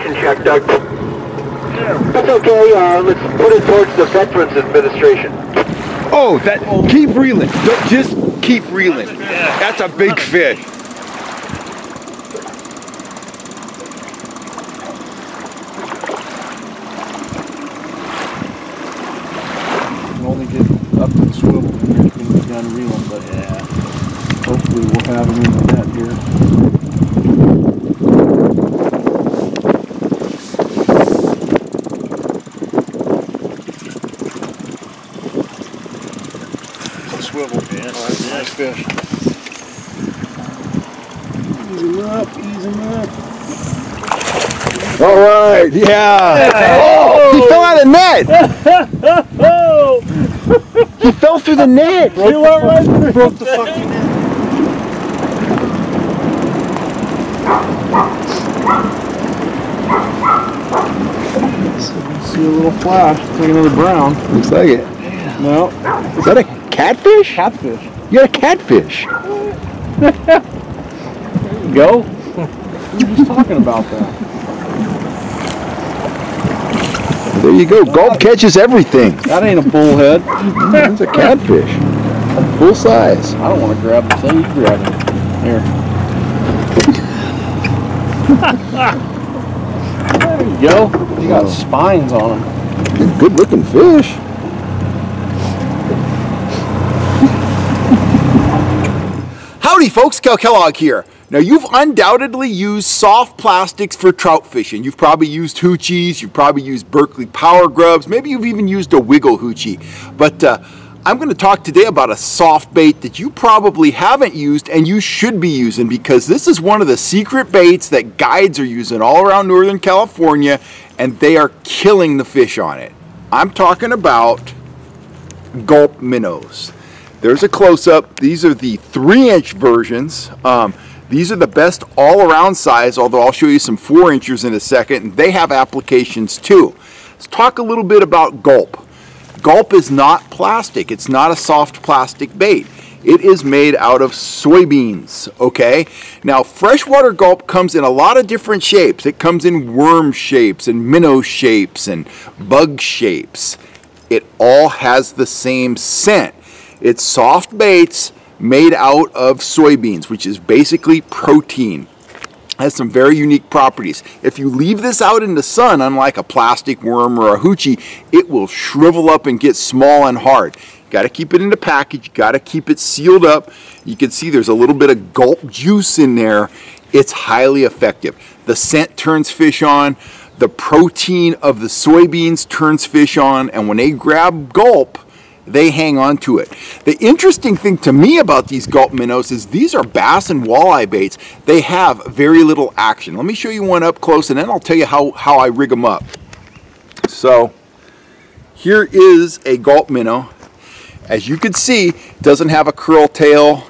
suction check, Doug. That's okay. Let's put it towards the Veterans Administration. Oh, keep reeling. Just keep reeling. That's a big fish. You can only get up to the swivel and you're going to be done reeling, but yeah, hopefully we'll have them in the net here. Swivel. Yeah, nice fish. Ease him up, ease him up. All right, yeah. Oh, he fell out of the net. He fell through the net. Broke the fucking net. See a little flash. It's like another brown. Looks like it. No. Is that a catfish? Catfish. You got a catfish. There you go. We were just talking about that. There you go. Gulp catches everything. That ain't a bullhead. That's a catfish. Full size. I don't want to grab the thing. You grab it. Here. There you go. You got spines on them. Good looking fish. Howdy folks, Cal Kellogg here. Now you've undoubtedly used soft plastics for trout fishing. You've probably used hoochies, you've probably used Berkeley power grubs, maybe you've even used a wiggle hoochie. But I'm going to talk today about a soft bait that you probably haven't used and you should be using, because this is one of the secret baits that guides are using all around Northern California, and they are killing the fish on it. I'm talking about Gulp Minnows. There's a close-up. These are the 3-inch versions. These are the best all-around size, although I'll show you some 4-inchers in a second, and they have applications too. Let's talk a little bit about Gulp. Gulp is not plastic. It's not a soft plastic bait. It is made out of soybeans, okay? Now, freshwater Gulp comes in a lot of different shapes. It comes in worm shapes and minnow shapes and bug shapes. It all has the same scent. It's soft baits made out of soybeans, which is basically protein. It has some very unique properties. If you leave this out in the sun, unlike a plastic worm or a hoochie, it will shrivel up and get small and hard. You got to keep it in the package. You got to keep it sealed up. You can see there's a little bit of Gulp juice in there. It's highly effective. The scent turns fish on. The protein of the soybeans turns fish on. And when they grab Gulp, they hang on to it. The interesting thing to me about these Gulp Minnows is these are bass and walleye baits. They have very little action. Let me show you one up close, and then I'll tell you how I rig them up. So here is a Gulp Minnow. As you can see, it doesn't have a curl tail,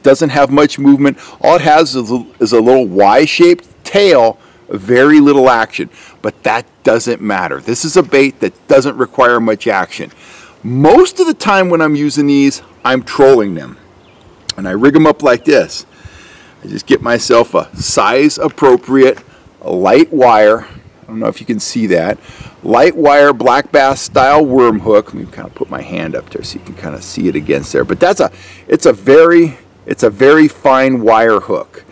doesn't have much movement. All it has is a little Y-shaped tail, very little action. But that doesn't matter. This is a bait that doesn't require much action. Most of the time when I'm using these, I'm trolling them. And I rig them up like this. I just get myself a size appropriate, light wire. I don't know if you can see that. Light wire, black bass style worm hook. Let me kind of put my hand up there so you can kind of see it against there. But it's a very fine wire hook.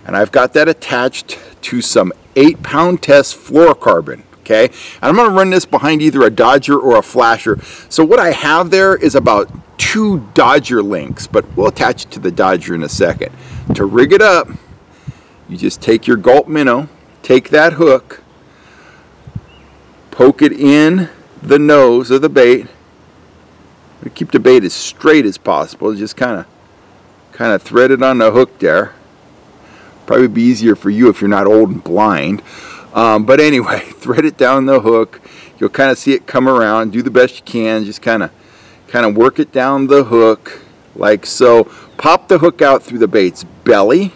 And I've got that attached to some 8-pound test fluorocarbon. Okay, and I'm going to run this behind either a Dodger or a Flasher. So what I have there is about 2 Dodger links, but we'll attach it to the Dodger in a second. To rig it up, you just take your Gulp Minnow, take that hook, poke it in the nose of the bait. Keep the bait as straight as possible. Just kind of thread it on the hook there. Probably be easier for you if you're not old and blind. But anyway, thread it down the hook. You'll kind of see it come around. Do the best you can. Just kind of work it down the hook like so. Pop the hook out through the bait's belly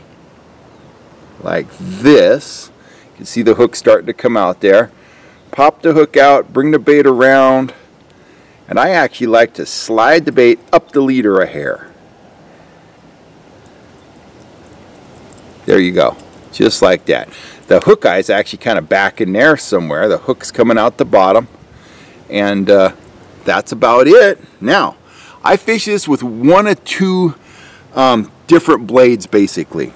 like this. You can see the hook starting to come out there. Pop the hook out, bring the bait around, and I actually like to slide the bait up the leader a hair. There you go. just like that. The hook eye is actually kind of back in there somewhere. The hook's coming out the bottom, and that's about it. Now, I fish this with one or two different blades, basically.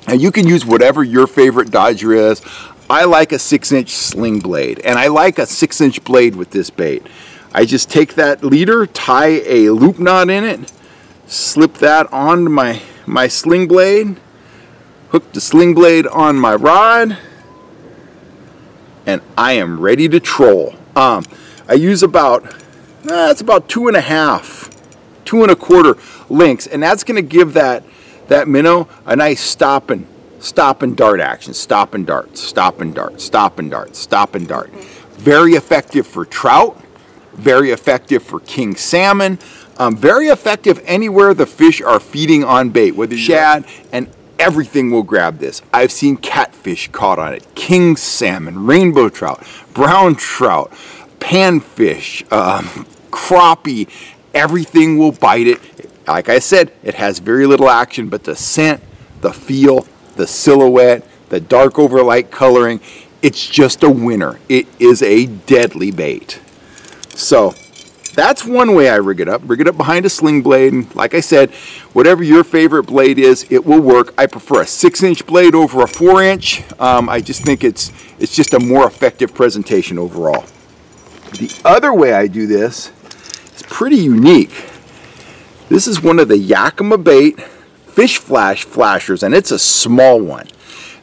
And you can use whatever your favorite dodger is. I like a 6-inch sling blade, and I like a 6-inch blade with this bait. I just take that leader, tie a loop knot in it, slip that onto my sling blade, hook the sling blade on my rod, and I am ready to troll. I use about, it's about 2.5, 2 1/4 links, and that's going to give that minnow a nice stop and dart action. Stop and dart, stop and dart, stop and dart, stop and dart. Very effective for trout, very effective for king salmon, very effective anywhere the fish are feeding on bait, whether shad, and everything will grab this. I've seen catfish caught on it, king salmon, rainbow trout, brown trout, panfish, crappie, everything will bite it. Like I said, it has very little action, but the scent, the feel, the silhouette, the dark over light coloring, it's just a winner. It is a deadly bait. So that's one way I rig it up behind a sling blade, and like I said, whatever your favorite blade is, it will work. I prefer a 6-inch blade over a 4-inch. I just think it's just a more effective presentation overall. The other way I do this is pretty unique. This is one of the Yakima bait fish flash flashers, and it's a small one.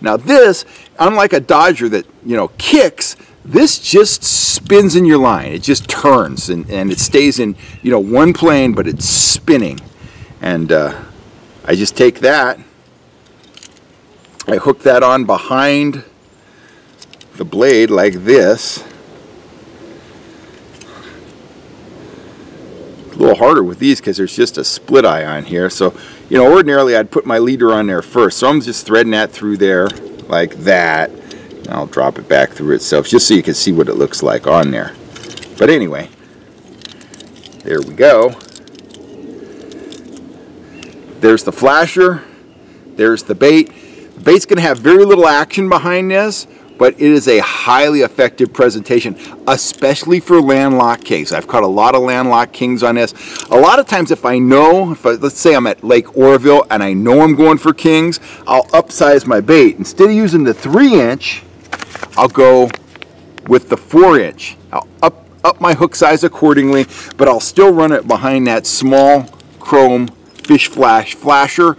Now this, unlike a dodger that, you know, kicks, this just spins in your line. It just turns, and it stays in, you know, one plane, but it's spinning. And I just take that, I hook that on behind the blade like this. A little harder with these because there's just a split eye on here. So, you know, ordinarily I'd put my leader on there first. So I'm just threading that through there like that. And I'll drop it back through itself just so you can see what it looks like on there. But anyway, there we go. There's the flasher. There's the bait. The bait's going to have very little action behind this, but it is a highly effective presentation, especially for landlocked kings. I've caught a lot of landlocked kings on this. A lot of times if I know, let's say I'm at Lake Oroville and I know I'm going for kings, I'll upsize my bait. Instead of using the 3-inch, I'll go with the 4-inch. I'll up my hook size accordingly, but I'll still run it behind that small chrome fish flasher.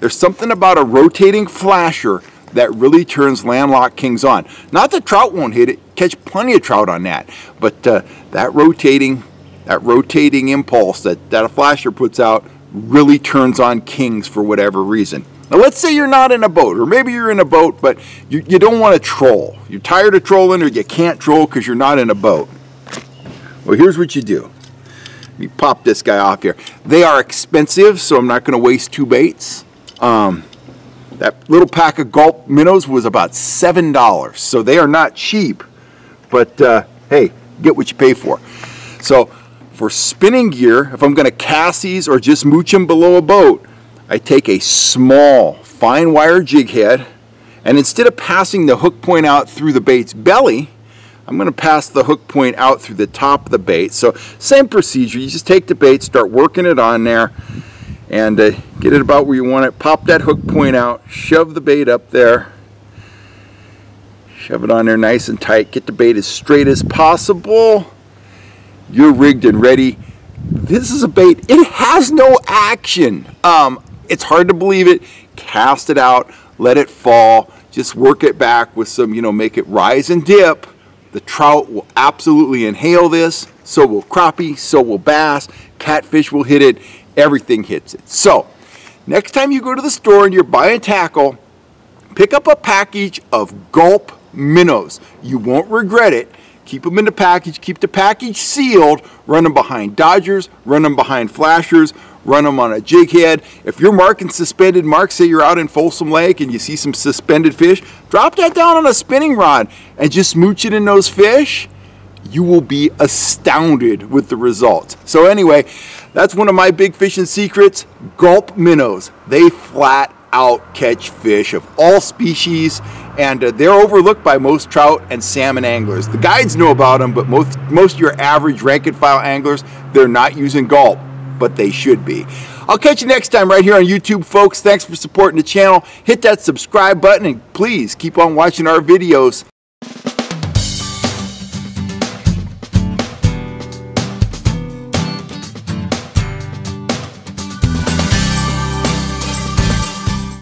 There's something about a rotating flasher that really turns landlocked kings on. Not that trout won't hit it, catch plenty of trout on that, but that rotating impulse that a flasher puts out really turns on kings for whatever reason. Now let's say you're not in a boat, or maybe you're in a boat, but you don't want to troll. You're tired of trolling, or you can't troll because you're not in a boat. Well, here's what you do. Let me pop this guy off here. They are expensive, so I'm not going to waste 2 baits. That little pack of Gulp Minnows was about $7, so they are not cheap, but hey, get what you pay for. So for spinning gear, if I'm going to cast these or just mooch them below a boat, I take a small fine wire jig head, and instead of passing the hook point out through the bait's belly, I'm going to pass the hook point out through the top of the bait. So same procedure, you just take the bait, start working it on there, and get it about where you want it. Pop that hook point out, shove the bait up there, shove it on there nice and tight, get the bait as straight as possible. You're rigged and ready. This is a bait, it has no action. It's hard to believe it. Cast it out, let it fall, just work it back with some, you know, make it rise and dip. The trout will absolutely inhale this, so will crappie, so will bass, catfish will hit it, everything hits it. So, next time you go to the store and you're buying tackle, pick up a package of Gulp Minnows. You won't regret it. Keep them in the package, keep the package sealed, run them behind dodgers, run them behind flashers, run them on a jig head. If you're marking suspended marks, say you're out in Folsom Lake and you see some suspended fish, drop that down on a spinning rod and just smooch it in those fish. You will be astounded with the results. So anyway, that's one of my big fishing secrets, Gulp Minnows. They flat out catch fish of all species, and they're overlooked by most trout and salmon anglers. The guides know about them, but most of your average rank and file anglers, they're not using Gulp, but they should be. I'll catch you next time right here on YouTube, folks. Thanks for supporting the channel. Hit that subscribe button, and please keep on watching our videos.